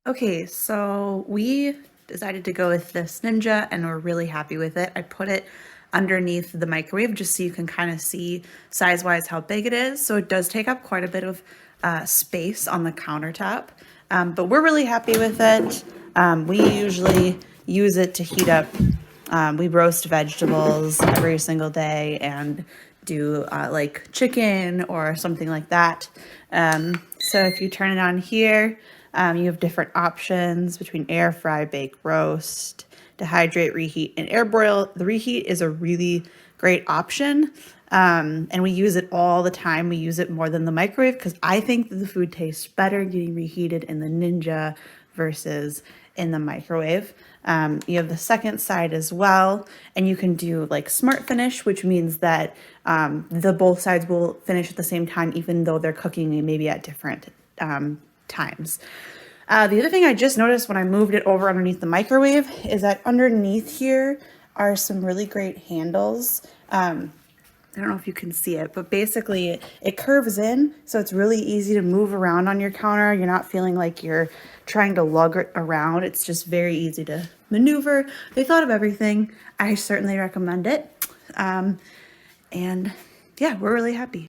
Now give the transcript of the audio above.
Okay, so we decided to go with this Ninja and we're really happy with it. I put it underneath the microwave just so you can kind of see size-wise how big it is. So it does take up quite a bit of space on the countertop, but we're really happy with it. We usually use it to heat up. We roast vegetables every single day and do like chicken or something like that. So if you turn it on here, you have different options between air fry, bake, roast, dehydrate, reheat, and air broil. The reheat is a really great option. And we use it all the time. We use it more than the microwave because I think that the food tastes better getting reheated in the Ninja versus in the microwave. You have the second side as well, and you can do like smart finish, which means that the both sides will finish at the same time, even though they're cooking maybe at different times. The other thing I just noticed when I moved it over underneath the microwave is that underneath here are some really great handles. I don't know if you can see it, but basically it curves in, so it's really easy to move around on your counter. You're not feeling like you're trying to lug it around. It's just very easy to maneuver. They thought of everything. I certainly recommend it. And yeah, we're really happy.